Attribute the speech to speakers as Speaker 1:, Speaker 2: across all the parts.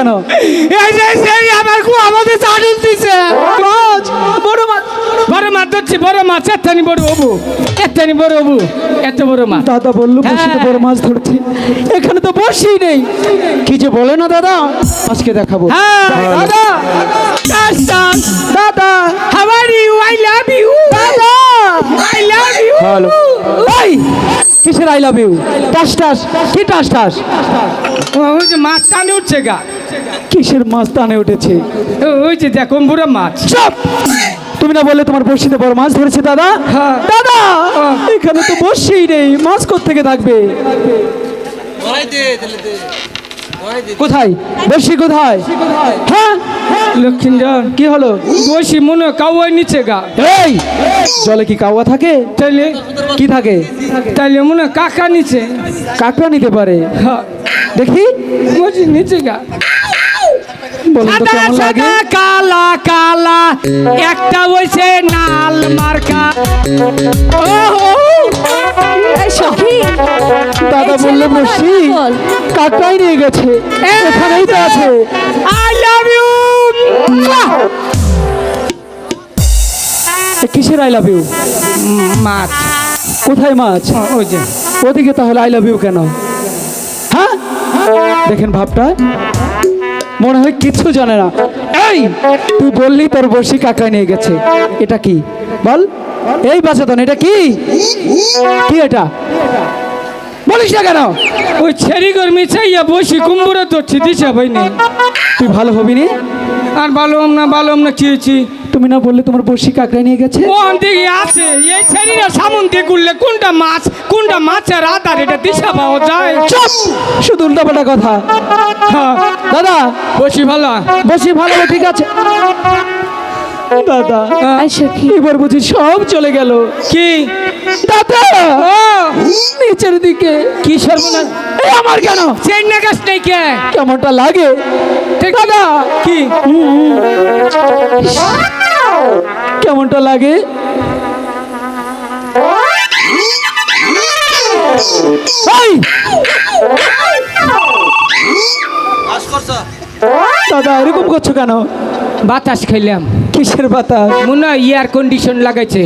Speaker 1: কেন?
Speaker 2: এই যে সেই আমার কু আমাদের চাটুল দিছে
Speaker 1: মাছ, বড় মাছ।
Speaker 2: বড় মাছ ধরছি, বড় মাছ এত্তানি বড় হবু, এত্তানি বড় হবু, এত বড় মাছ।
Speaker 1: দাদা বললো বসিতে বড় মাছ ধরছি, এখানে তো বসি নেই। কি যে বলে না দাদা, আজকে দেখাবো।
Speaker 2: হ্যাঁ
Speaker 1: দাদা,
Speaker 2: টাস
Speaker 1: দাদা,
Speaker 2: how are you, I love you
Speaker 1: দাদা,
Speaker 2: আই লাভ ইউ।
Speaker 1: হ্যালো। এই কিসের আই লাভ ইউ? টাস টাস, কি টাস টাস?
Speaker 2: ওই যে মাছ টানে উঠছে গা,
Speaker 1: কিসের মাছ টানে উঠেছে?
Speaker 2: ওই যে দেখো বুড়ো মাছ।
Speaker 1: চুপ! তুমি না বললে তোমার বড়শিতে বড় মাছ ধরেছে দাদা?
Speaker 2: হ্যাঁ।
Speaker 1: দাদা, এখানে তো বসেই নেই, মাছ কোত্থেকে থাকবে? কোথায় বসি, কোথায়? হ্যাঁ,
Speaker 2: লক্ষ্মীন্দর
Speaker 1: কি হলো?
Speaker 2: বসি মনে কাউয়াই নিচে গা।
Speaker 1: এই জলে কি কাওয়া থাকে?
Speaker 2: তাইলে
Speaker 1: কি থাকে?
Speaker 2: তাইলে মনে কাকা নিচে।
Speaker 1: কাকড়া নিতে পারে।
Speaker 2: হ্যাঁ,
Speaker 1: দেখি,
Speaker 2: বসি নিচে গা।
Speaker 1: বলুন তো
Speaker 2: সাদা
Speaker 1: কেমন লাগে?
Speaker 2: সাদা কালা কালা একটা হইছে নাল মার্কা।
Speaker 3: এই সখী,
Speaker 1: দাদা
Speaker 3: এই
Speaker 1: বললে
Speaker 3: ছেলে মনে হয়
Speaker 1: বসি
Speaker 3: পাগল।
Speaker 1: কাকড়াই নিয়ে গেছে, এখানেই তো আছে।
Speaker 2: I love you.
Speaker 1: কিসের আই লাভ ইউ?
Speaker 2: মাছ
Speaker 1: কোথায় মাছ?
Speaker 2: ওই যে
Speaker 1: ওদিকে তাহলে আই লাভ ইউ কেন? হ্যাঁ, দেখেন ভাবটা, মনে হয় কিচ্ছু জানে না। এই তুই বললি তোর বসি কাকা নিয়ে গেছে, এটা কি বল? এই বাচ্চাতন, এটা কি? কি এটা বলিস না কেন?
Speaker 2: ওই ছেড়ি গরমি চাইয়া বসি কুম্বুরে ধরছি দিশা ভাই নেই।
Speaker 1: তুই ভালো হবি নি?
Speaker 2: আর ভালো না কি হয়েছি?
Speaker 1: তুমি না বললে তোমার বসি কাকড়া নিয়ে গেছে?
Speaker 2: ও দিকে আছে এই ছেড়িরা সামন দিয়ে গুললে কোনটা মাছের আধার এটা দিশা পাওয়া যায়?
Speaker 1: চুপ! শুধু উল্টাপাল্টা কথা।
Speaker 2: হ্যাঁ,
Speaker 1: দাদা
Speaker 2: বসি ভালো।
Speaker 1: বসি ভালো, ঠিক আছে দাদা।
Speaker 3: এই সখী,
Speaker 1: এবার বুঝি সব চলে গেল।
Speaker 2: কি
Speaker 1: দাদা,
Speaker 2: ও
Speaker 1: নিচের দিকে
Speaker 2: কি সর্বনাশ!
Speaker 1: এই আমার কেন?
Speaker 2: চেন না গাছ নেই কে?
Speaker 1: কেমনটা লাগে দাদা?
Speaker 2: কি
Speaker 1: কেমনটা লাগে? এই! দাদা এরকম করছো কেন?
Speaker 2: বাতাস খাইলাম।
Speaker 1: কিসের বাতাস?
Speaker 2: মনে হয় এয়ার কন্ডিশন লাগাইছে।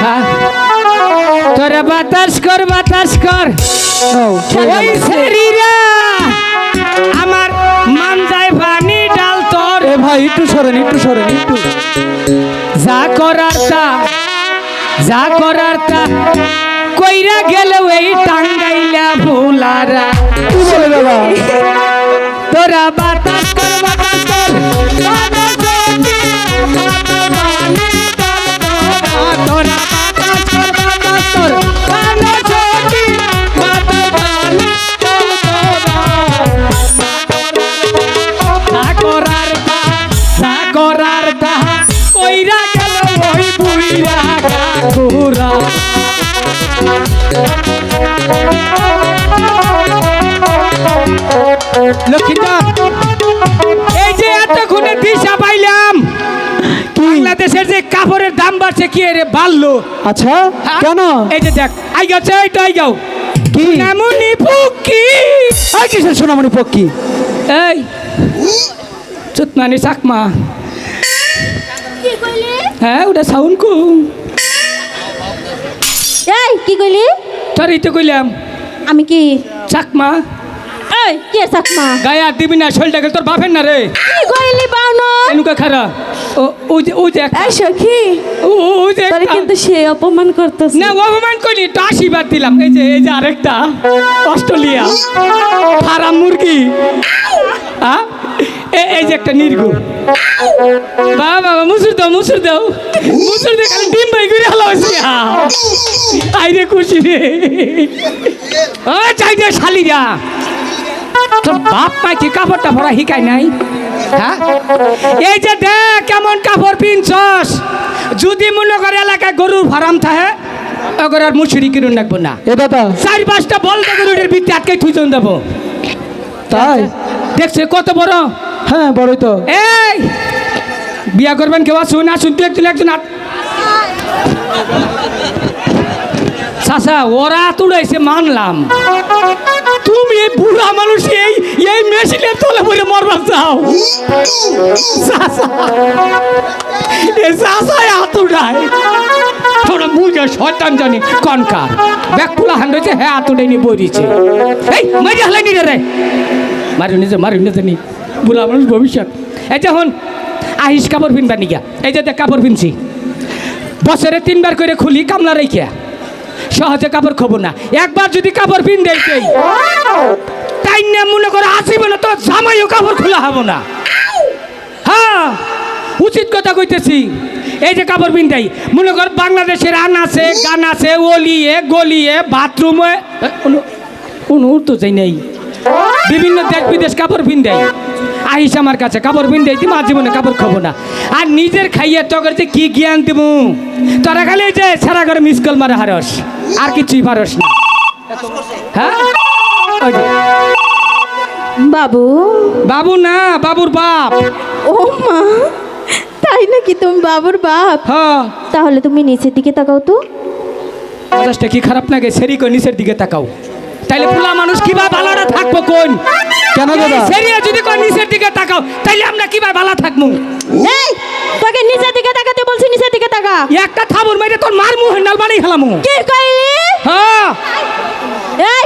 Speaker 2: হ্যাঁ, তোরা বাতাস কর
Speaker 1: নাও,
Speaker 2: ওই ছেড়িরা আমার মানজায় পানি ডাল তোর।
Speaker 1: এ ভাই একটু সরেন, একটু সরেন, একটু।
Speaker 2: যা করার তা কইরা গেল এই টাঙ্গাইলা ভোলারা।
Speaker 1: কি বলে দাদা?
Speaker 2: তোরা বাতাস কর বাতাস কর তোরা বাতাস কর বাতাস কর করার তা কইরা গেল ওই বুইরা ঘোরা। লক্ষ্মীন্দর, এই যে এতক্ষণে দিশা পাইলাম বাংলাদেশের যে কাপড়ের দাম বাড়ছে কি রে বাড়লো।
Speaker 1: আচ্ছা,
Speaker 2: হ্যাঁ?
Speaker 1: কেন?
Speaker 2: এই যে দেখ আই গেছে, এইটা আই গাও
Speaker 1: কি?
Speaker 2: নামুনি ফুকি।
Speaker 1: এই কিসের সোনামণি পক্ষী?
Speaker 2: এই চুতমানি চাকমা।
Speaker 3: কি কইলি?
Speaker 2: হ্যাঁ ওটা সাউন্ড কু
Speaker 3: এই কি কইলি?
Speaker 2: তোর এই তো কইলাম
Speaker 3: আমি কি?
Speaker 2: চাকমা।
Speaker 3: এই কে চাকমা?
Speaker 2: গায়ে আর দিবি না, শরীরটা গেল তোর বাপের না রে।
Speaker 3: কি কইলি বাউনো?
Speaker 2: এনুকা খারা ওই যে একটা-
Speaker 3: এই সখী,
Speaker 2: ওই যে
Speaker 3: তোরে
Speaker 2: একটা-
Speaker 3: কিন্তু সে অপমান করতেছে।
Speaker 2: না অপমান করিনি, একটু আশীর্বাদ দিলাম। এই যে আরেকটা অস্ট্রেলিয়া ফার্ম মুরগি। হ্যাঁ, এই যে একটা নির্গু। বাবা মুসুর দাও দিয়ে খালি ডিম বাই করে হলো। আইরে খুশি রে। ও চাইতে শালিরা, তোর বাপ মা কি কাপড়টা ভরা শিকায় নাই? হ্যাঁ, এই যে দেখ কেমন কাপড় পিনছস। যদি মনে করে এলাকায় গরুর ফার্ম থাকে ওগর আর মুসুরি কিনুন রাখবো না।
Speaker 1: এ দাদা
Speaker 2: 4-5টা বলতে গরুরের ভিত্তি আটকে থুইজন দেবো।
Speaker 1: তাই?
Speaker 2: দেখছে কত বড়?
Speaker 1: হ্যাঁ বড়ই তো।
Speaker 2: এই বিয়া করবেন কেউ আসুন তুই একজন চাচা ওরা তুড়াইছে মানলাম, তুমি এই বুড়া মানুষ এই মেশিনের তলে পড়ে মরবার চাও হাত উঠায় তোরা বুঝে শয়তান জানি কনকার ব্যাগ খোলা হান রয়েছে হ্যাঁ হাত উঠে নিয়ে বইছে এই মারি হালাই রে মারি নিজে নি বুড়া মানুষ ভবিষ্যৎ এই যখন আহিস কাপড় পিনবা নিকা এই যে দেখ কাপড় পিনছি বছরে 3 বার করে খুলি কামলা রেখে সহজে কাপড় খবো না একবার যদি কাপড় পিন দেয় তাই না মনে করে আসিব না তো জামাইও কাপড় খোলা হবো না হ্যাঁ উচিত কথা কইতেছি এই যে কাপড় পিন দেয় মনে কর বাংলাদেশের আন আছে গান আছে অলিয়ে গলিয়ে বাথরুমে কোনো তো যাই নাই বিভিন্ন দেশ বিদেশ কাপড় পিন দেয় আহিস আমার কাছে কাপড় পিন দেয় তুমি জীবনে কাপড় খাবো না আর নিজের খাইয়ে তখন যে কি জ্ঞান দিব তোরা খালি যে সারা ঘরে মিস কল মারে হারস আর কিছুই পারস না হ্যাঁ ওই যে।
Speaker 3: বাবু
Speaker 2: বাবু না বাবুর বাপ
Speaker 3: ও মা তাই নাকি তুমি বাবুর বাপ
Speaker 2: হ্যাঁ
Speaker 3: তাহলে তুমি নিচের দিকে তাকাও তো
Speaker 2: মেজাজটা কি খারাপ লাগে সেরি কই নিচের দিকে তাকাও তাইলে পোলা মানুষ কিভাবে ভালোটা থাকবো কোন
Speaker 1: কেন দাদা?
Speaker 2: সেরিয়া যদি কই নিচের দিকে তাকাও তাইলে আমরা কিভাবে ভালো থাকবো
Speaker 3: এই তোকে নিচের দিকে তাকাতে বলছি নিচের দিকে তাকা
Speaker 2: একটা থাবুর মাইরে তোর মার মুখে নাল বানাই খেলামু
Speaker 3: কি কইলি
Speaker 2: হ্যাঁ
Speaker 3: এই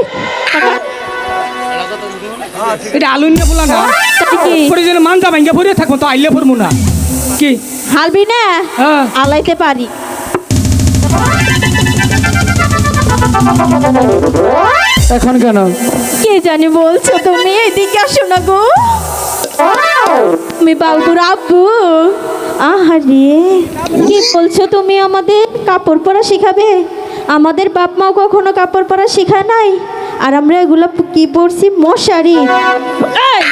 Speaker 2: এটা আলু নিয়ে বলা না
Speaker 3: তাই কি
Speaker 2: প্রয়োজনে মানজা ভাঙ্গা পড়ে থাকবো তো আইলে পড়বো না কি
Speaker 3: হালবি না
Speaker 2: হ্যাঁ।
Speaker 3: আলাইতে পারি
Speaker 1: এখন কেন?
Speaker 3: কে জানি বলছো তুমি এদিকে আসো না গো তুমি বাবুর আব্বু আহারে কি বলছো তুমি আমাদের কাপড় পরা শিখাবে আমাদের বাপ মাও কখনো কাপড় পরা শেখায় নাই আর আমরা এগুলো কি পরছি মশারি এই!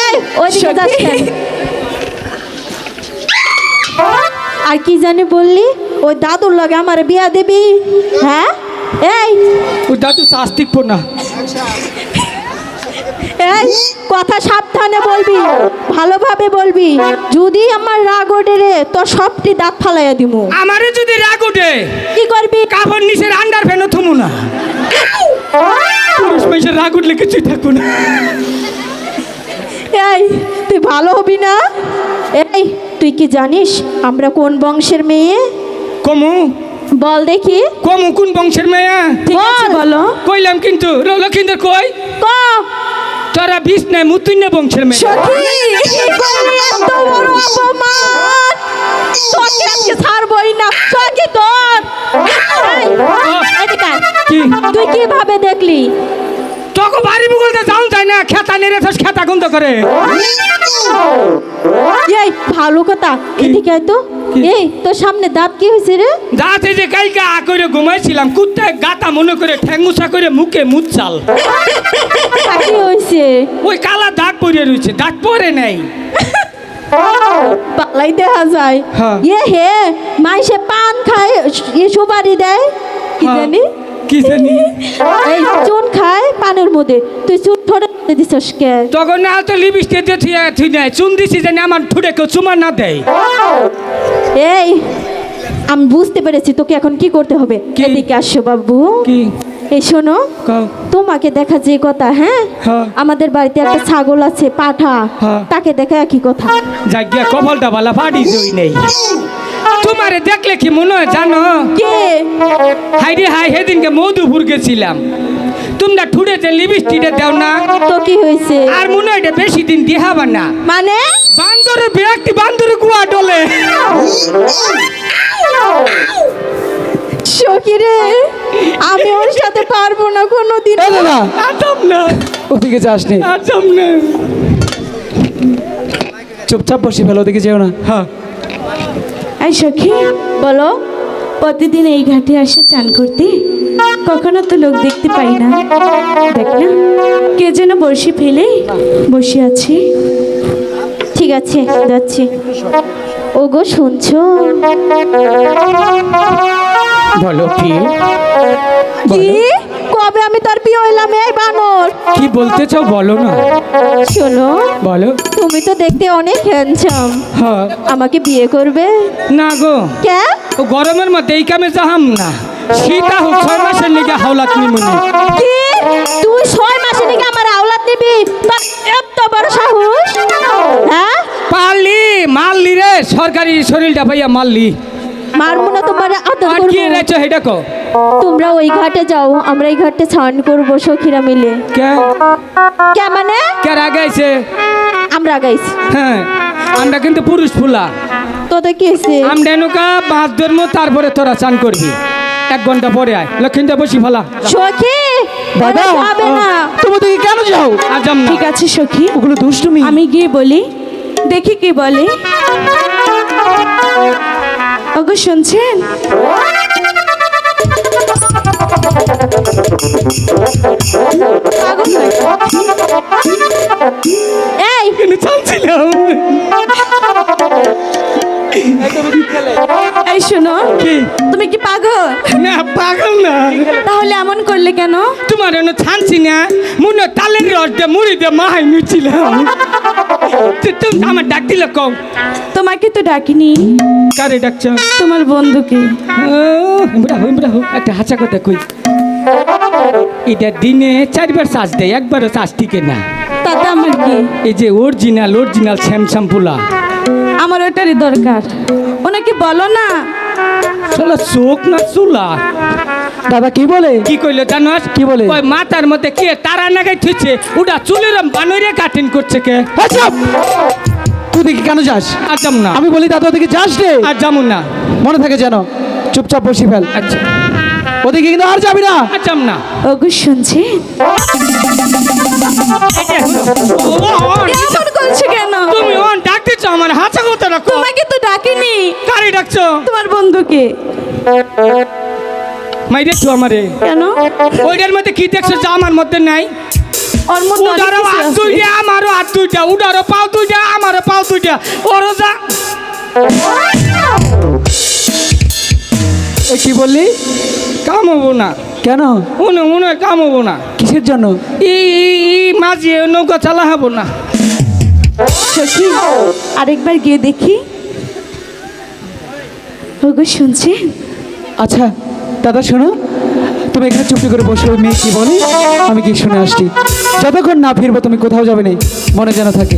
Speaker 3: এই, ওইদিকে যাস কেন? আর কি জানি বললি ওই দাদুর লগে আমার বিয়া দিবি হ্যাঁ এই
Speaker 2: ওই দাদু শাস্তিক না
Speaker 3: এই কথা সাবধানে বলবি ভালোভাবে বলবি যদি আমার রাগ ওঠে রে তো সবটি দাঁত ফালাইয়া দিমু
Speaker 2: আমারে যদি রাগ ওঠে
Speaker 3: কি করবি
Speaker 2: কাপড় নিচের আন্ডার ফেনো থমু না পুরুষ মানুষের রাগ উঠলে কিছুই থাকবো না
Speaker 3: এই তুই ভালো হবি না এই তুই কি জানিস আমরা কোন বংশের মেয়ে
Speaker 2: কমু
Speaker 3: বল দেখি
Speaker 2: কমু কোন বংশের মেয়ে
Speaker 3: ঠিক আছে বলো
Speaker 2: কইলাম কিন্তু লক্ষিন্দর কই
Speaker 3: ক
Speaker 2: তোরা বিষ নাই মুতুন্য বংশের মেয়ে
Speaker 3: সখী কি করলি এত বড় অপমান তোকে আজকে ছাড়বই না সখী তোর এই, এদিকে আয়।
Speaker 2: কি
Speaker 3: তুই কিভাবে দেখলি
Speaker 2: তোকে বাড়ি বুগলতে যাও যায় না খেতা নেড়ে থাস খেতা গন্ধ করে
Speaker 3: এই ভালো কথা এদিকে আয় তো এই তোর সামনে দাঁত কি হয়েছে রে
Speaker 2: দাঁতে যে কাইকা করে ঘুমাইছিলাম কুত্তায় গাতা মনে করে ঠ্যাঙ্গুসা করে মুখে মুচ্ছাল
Speaker 3: কি হয়েছে
Speaker 2: ওই কালা দাগ পড়ে রয়েছে দাগ পরে নাই
Speaker 3: পালাই দেখা যায়
Speaker 2: হ্যাঁ।
Speaker 3: হে মাইসে পান খায় সুপারি দেয় কি
Speaker 2: হ্যাঁ।
Speaker 3: জানি
Speaker 2: কি জানি
Speaker 3: এই চুন খায় পানের মধ্যে তুই চুন ধরে দিছস কে
Speaker 2: তখন না তো লিপস্টিক দিয়ে থুই নাই চুন দিছি জানি আমার ঠুটে কেউ চুমা না দেয়
Speaker 3: এই আমি বুঝতে পেরেছি তোকে এখন কি করতে হবে
Speaker 2: কি?
Speaker 3: এদিকে আসো বাবু
Speaker 2: কি
Speaker 3: এই শোনো
Speaker 2: কও
Speaker 3: তোমাকে দেখা যে কথা হ্যাঁ
Speaker 2: হ্যাঁ।
Speaker 3: আমাদের বাড়িতে একটা ছাগল আছে পাঠা
Speaker 2: হ্যাঁ।
Speaker 3: তাকে দেখা একই কথা
Speaker 2: জায়গা কপালটা ভালা ফাড়ি জই নেই তোমারে দেখলে কি মনে হয় জানো
Speaker 3: কে
Speaker 2: হাই রে হাই সেদিনকে মধুপুর গেছিলাম তোমরা ঠুড়েতে লিপস্টিকটা দাও না
Speaker 3: তো কি হয়েছে
Speaker 2: আর মনে হয় এটা বেশি দিন দেখাবা না
Speaker 3: মানে
Speaker 2: বান্দরের ব্যক্তি বান্দরের কুয়া ডলে
Speaker 3: সখীরে আমি ওর সাথে পারবো না কোনোদিন
Speaker 1: এ দাদা
Speaker 2: আদম না
Speaker 1: ওদিকে যাস নি
Speaker 2: আদম না
Speaker 1: চুপচাপ বসে ফেলো ওদিকে যেও না
Speaker 2: হ্যাঁ
Speaker 3: এই সখী বলো প্রতিদিন এই ঘাটে আসে চান করতে কখনো তো লোক দেখতে পাই না দেখ না কে যেন বসে ফেলে বসে আছে ঠিক আছে যাচ্ছি ওগো শুনছো
Speaker 2: বলো কি
Speaker 3: কি কবে আমি তোর বিয়ে হইলাম এই বানর
Speaker 2: কি বলতে চাও বলো না
Speaker 3: শোনো
Speaker 2: বলো
Speaker 3: তুমি তো দেখতে অনেক হ্যান্ডসাম
Speaker 2: হ্যাঁ
Speaker 3: আমাকে বিয়ে করবে
Speaker 2: না গো
Speaker 3: কে
Speaker 2: ও গরমের মধ্যে এই কামে যাহাম না সীতা হোক 6 মাসের নিকে হাওলাত নিমুনি
Speaker 3: কি তুই 6 মাসে নাকি আমার আওলাদ নিবি তোর এত বড় সাহস হ্যাঁ
Speaker 2: মারলি রে সরকারি শরীরটা ভাইয়া মারলি
Speaker 3: মারমু না তোমার আদর
Speaker 2: আর কি
Speaker 3: করব
Speaker 2: রেছো হেডা কো
Speaker 3: তোমরা ওই ঘাটে যাও আমরা এই ঘাটে স্নান করব সখীরা মিলে
Speaker 2: কে
Speaker 3: কে মানে
Speaker 2: কে রাগাইছে
Speaker 3: আমরা গাইছি
Speaker 2: হ্যাঁ আমরা কিন্তু পুরুষ ফুলা
Speaker 3: তোদের কি হয়েছে
Speaker 2: আমরা এনুকা বাস ধর্ম তারপরে তোরা চান করবি 1 ঘন্টা পরে আয় লক্ষ্মীটা বসি ফেলা
Speaker 3: সখী
Speaker 1: দাদা
Speaker 3: ওরা যাবে না
Speaker 1: তুমি দিকে কেন যাও
Speaker 2: আজম না
Speaker 3: ঠিক আছে সখী
Speaker 1: ওগুলো দুষ্টুমি
Speaker 3: আমি গিয়ে বলি দেখি কি বলে ওগো শুনছেন এই
Speaker 2: কেন চালছিলাম
Speaker 3: এই শোনো
Speaker 2: কি
Speaker 3: তুমি কি পাগল
Speaker 2: না পাগল না
Speaker 3: তাহলে এমন করলে কেন
Speaker 2: তোমার এনে ছানছি না মনে তালের রস দিয়ে মুড়ি দিয়ে মাহাই নিচ্ছিলাম তুমি আমার ডাক দিলে কম
Speaker 3: তোমাকে তো ডাকিনি
Speaker 2: কারে ডাকছ
Speaker 3: তোমার বন্ধুকে
Speaker 2: একটা হাঁচা কথা কই এটা দিনে 4 বার চাষ দেয় একবারও চাষ টিকে না
Speaker 3: তাতে আমার কি
Speaker 2: এই যে অরিজিনাল শ্যামশ্যাম পোলা
Speaker 3: আমার ওটারই দরকার ওনাকে বলো না
Speaker 2: চলো চোখ না চুলা
Speaker 1: দাদা কি বলে
Speaker 2: কি কইলো জানোস
Speaker 1: কি বলে?
Speaker 2: ওই মাথার মধ্যে কে তারা নাগাই থুইছে ওটা চুলের বানরে কাটিং করছে কে
Speaker 1: এই চুপ! তুই দিকে কেন যাস
Speaker 2: আজম না
Speaker 1: আমি বলি দাদা ওদিকে যাস রে
Speaker 2: আর যামু না
Speaker 1: মনে থাকে যেন চুপচাপ বসি ফেল
Speaker 2: আচ্ছা
Speaker 1: ওদিকে কিন্তু আর যাবি না
Speaker 2: আজম না
Speaker 3: ওগো শুনছে এমন করছে কেন
Speaker 2: তুমি অন ডাক দিচ্ছ আমার হাঁচা কথা রাখো
Speaker 3: তোমাকে তো ডাকিনি
Speaker 2: কারে ডাকছো
Speaker 3: তোমার বন্ধুকে
Speaker 2: মাই দেখছো আমারে
Speaker 3: কেন
Speaker 2: ওইটার মধ্যে কি দেখছো যা আমার মধ্যে নাই
Speaker 3: ওর মধ্যে অনেক
Speaker 2: উডারও
Speaker 3: কিছু
Speaker 2: হাত
Speaker 3: আছে।
Speaker 2: দুইটা আমারও হাত দুইটা উডারও পাও দুইটা আমারও পাও দুইটা ওরও যা
Speaker 1: এ কি বললি
Speaker 2: কাম হবো না
Speaker 1: কেন
Speaker 2: মনে কাম হবো না
Speaker 1: কিসের জন্য
Speaker 2: মাঝে নৌকা চালা হবো না
Speaker 3: সখী আরেকবার গিয়ে দেখি ওগো শুনছে
Speaker 1: আচ্ছা দাদা শোনো তুমি এখানে চুপটি করে বসে ওই মেয়ে কি বলে আমি কি শুনে আসছি যতক্ষণ না ফিরবো তুমি কোথাও যাবে না মনে যেন থাকে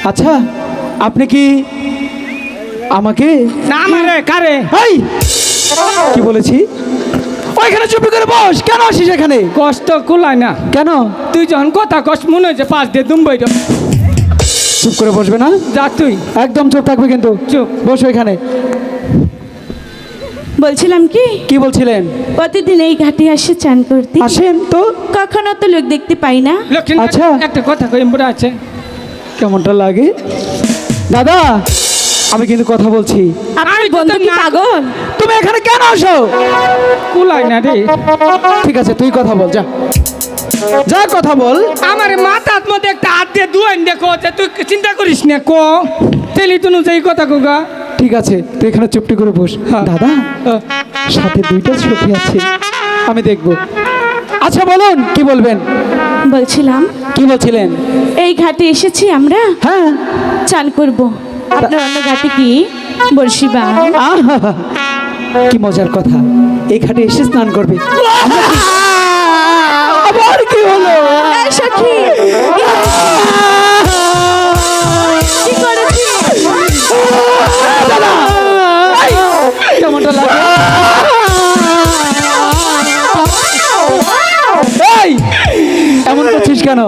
Speaker 1: আচ্ছা আপনি কি আমাকে
Speaker 2: না আমারে কারে
Speaker 1: এই কি বলেছি ওইখানে চুপটি করে বস কেন আসিস এখানে
Speaker 2: কষ্ট কুলায় না
Speaker 1: কেন
Speaker 2: তুই যখন কথা কষ্ট মনে হয়েছে পাঁচ দিয়ে দুম্বাই
Speaker 1: চুপ করে বসবে না
Speaker 2: যা তুই
Speaker 1: একদম চুপ থাকবে কিন্তু
Speaker 2: চুপ।
Speaker 1: বসো এখানে
Speaker 3: বলছিলাম কি
Speaker 1: কি বলছিলেন
Speaker 3: প্রতিদিন এই ঘাটে আসে চান করতে
Speaker 1: আসেন তো
Speaker 3: কখনো তো লোক দেখতে পাই না
Speaker 2: লক্ষ্মী
Speaker 1: আচ্ছা।
Speaker 2: একটা কথা কই বুড়া আছে
Speaker 1: কেমনটা লাগে দাদা আমি কিন্তু কথা বলছি
Speaker 3: আপনার
Speaker 2: আমি তো
Speaker 3: বন্ধু কি
Speaker 2: না-
Speaker 3: পাগল
Speaker 1: তুমি এখানে কেন আসো
Speaker 2: কুলায় না রে
Speaker 1: ঠিক আছে তুই কথা বল যা যা কথা বল
Speaker 2: আমার মাথার মধ্যে একটা হাত দিয়ে দুয়ান দেখো যে তুই চিন্তা করিস না কো তেলি তুনু যেই কথা কোগা
Speaker 1: ঠিক আছে তুই এখানে চুপটি করে বস দাদা সাথে 2টা সখী আছে আমি দেখব আচ্ছা বলুন কি বলবেন
Speaker 3: বলছিলাম
Speaker 1: কি বলছিলেন
Speaker 3: এই ঘাটে এসেছি আমরা
Speaker 1: হ্যাঁ
Speaker 3: চান করব আপনার অন্য ঘাটে কি বলছি বা
Speaker 1: আহা! কি মজার কথা এই ঘাটে এসে স্নান করবে আমরা কি- আবার কি হলো
Speaker 3: এই সখী কি করেছি
Speaker 1: দাদা এই, কেমনটা লাগে এই এমন করছিস কেন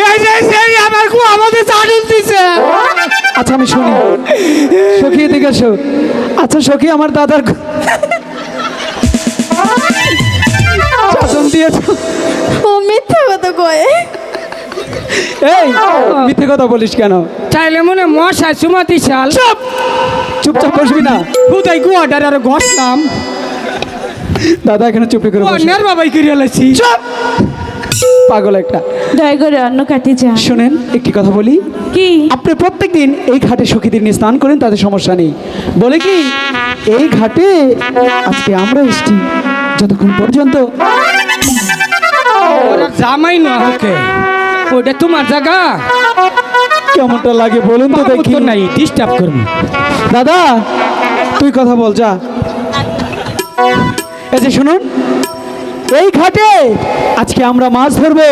Speaker 2: এই যে সেই আমার কো আমাদের চাটুল দিছে
Speaker 1: আচ্ছা আমি শুনি সখী এদিকে এসো আচ্ছা সখী আমার দাদার শাসন দিয়েছ
Speaker 3: ও মিথ্যা কথা কয়
Speaker 1: এই মিথ্যে কথা বলিস কেন
Speaker 2: চাইলে মনে মশা সুমাতি শাল
Speaker 1: চুপ চুপচাপ বসবি না
Speaker 2: হুদাই গুয়াটার আর ঘষলাম
Speaker 1: দাদা এখানে চুপি করে বসে
Speaker 2: অন্যের বাবাই করিয়া লাইছি
Speaker 1: চুপ পাগল একটা
Speaker 3: দয়া করে অন্য ঘাটে যা
Speaker 1: শুনেন একটি কথা বলি
Speaker 3: কি
Speaker 1: আপনি প্রত্যেকদিন এই ঘাটে সখীদের নিয়ে স্নান করেন তাদের সমস্যা নেই বলে কি এই ঘাটে আজকে আমরা এসছি যতক্ষণ পর্যন্ত
Speaker 2: ওরা জামাই না ওকে ওটা তোমার জায়গা
Speaker 1: কেমনটা লাগে বলুন তো দেখি
Speaker 2: তো নাই ডিস্টার্ব করবো
Speaker 1: দাদা তুই কথা বল যা। এই যে শুনুন, এই ঘাটে আজকে আমরা মাছ ধরবো,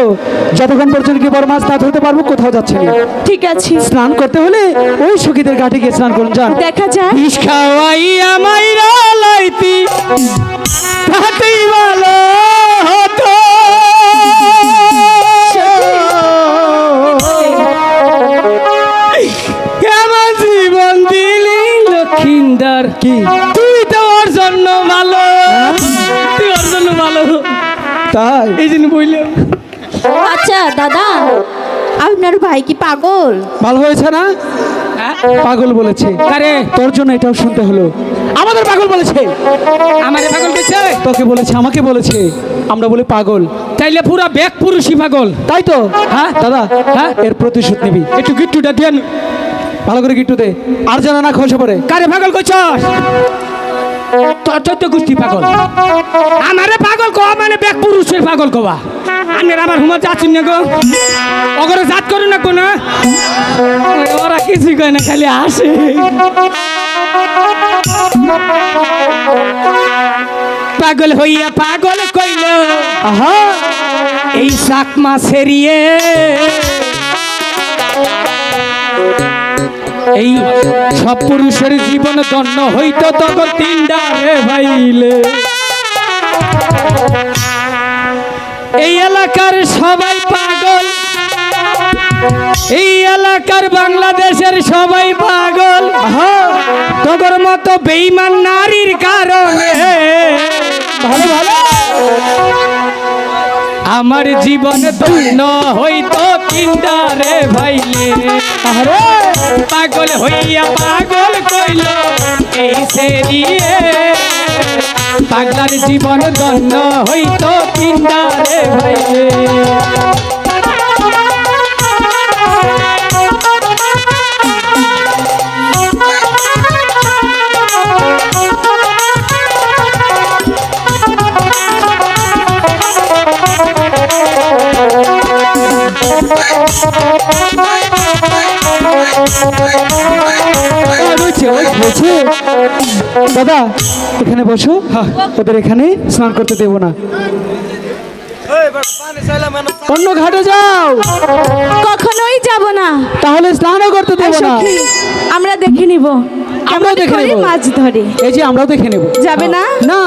Speaker 1: যতক্ষণ পর্যন্ত কি বড় মাছ না ধরতে পারবো কোথাও যাচ্ছে না।
Speaker 3: ঠিক আছে,
Speaker 1: স্নান করতে হলে ওই সখীদের ঘাটে গিয়ে স্নান করুন, যান।
Speaker 3: দেখা যাক।
Speaker 2: বিষ খাওয়াইয়া মাইরা লাইতি তাতেই ভালো হতো। কেমন জীবন দিলি লক্ষিন্দর,
Speaker 1: কি
Speaker 2: তুই তো ওর জন্য ভালো, তুই ওর জন্য ভালো,
Speaker 1: তাই?
Speaker 2: এই জন্য বললাম।
Speaker 3: আচ্ছা দাদা, আপনার ভাই কি পাগল?
Speaker 1: ভালো হয়েছে না? পাগল বলেছে।
Speaker 2: আরে
Speaker 1: তোর জন্য এটাও শুনতে হলো। আমাদের পাগল বলেছে।
Speaker 2: আমারে পাগল কইছে,
Speaker 1: তোকে বলেছে, আমাকে বলেছে, আমরা বলি পাগল।
Speaker 2: তাইলে পুরা ব্যাগ পুরুষই পাগল।
Speaker 1: তাই তো?
Speaker 2: হ্যাঁ
Speaker 1: দাদা,
Speaker 2: হ্যাঁ,
Speaker 1: এর প্রতিশোধ নিবি।
Speaker 2: একটু গিট্টুটা দেন,
Speaker 1: ভালো করে গিট্টু দে, আর যেন না খসে পড়ে।
Speaker 2: কারে পাগল কইছস? তোর চৈত্য গোষ্ঠী পাগল। আমারে পাগল কওয়া মানে ব্যাগ পুরুষের পাগল কওয়া। আমি আমার হুমা যাচ্ছি না গো, ওগরে জাত করু না কোন, ওরা কিছুই কয় না, খালি আসে। পাগল হইয়া পাগল কইল
Speaker 1: আহা,
Speaker 2: এই শাক মাছেরিয়ে, এই সব পুরুষের জীবন দণ্ড হইতো তখন তিনটা রে ভাইলে। এই এলাকার সবাই পাগল, এই এলাকার বাংলাদেশের সবাই পাগল, তোর মতো বেঈমান নারীর কারণে।
Speaker 1: ভালো ভালো।
Speaker 2: আমার জীবন ধন্য হইতো তিনটা রে ভাইলে।
Speaker 1: আরে
Speaker 2: পাগল হইয়া পাগল কইল এই সেরিয়ে, পাগলার জীবন ধন্য হইতো তিনটা রে ভাইলে।
Speaker 1: দাদা, এখানে বসো। ওদের এখানে স্নান করতে দেবো না, অন্য ঘাটে যাও।
Speaker 3: কখনোই যাব না।
Speaker 1: তাহলে স্নানও করতে
Speaker 3: এই
Speaker 1: দেবো না।
Speaker 3: সখী, আমরা দেখে নিব
Speaker 1: আমরাও
Speaker 3: কেমন
Speaker 1: দেখে
Speaker 3: করে
Speaker 1: নেব।
Speaker 3: মাছ ধরে।
Speaker 1: এই যে আমরাও দেখে নেব।
Speaker 3: যাবে না?
Speaker 1: না,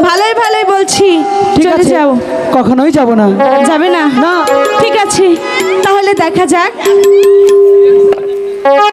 Speaker 3: ভালোই ভালোই বলছি,
Speaker 1: ঠিক
Speaker 3: চলে
Speaker 1: আছে,
Speaker 3: যাও।
Speaker 1: কখনোই যাব না।
Speaker 3: যাবে না?
Speaker 1: না।
Speaker 3: ঠিক আছে, তাহলে দেখা যাক।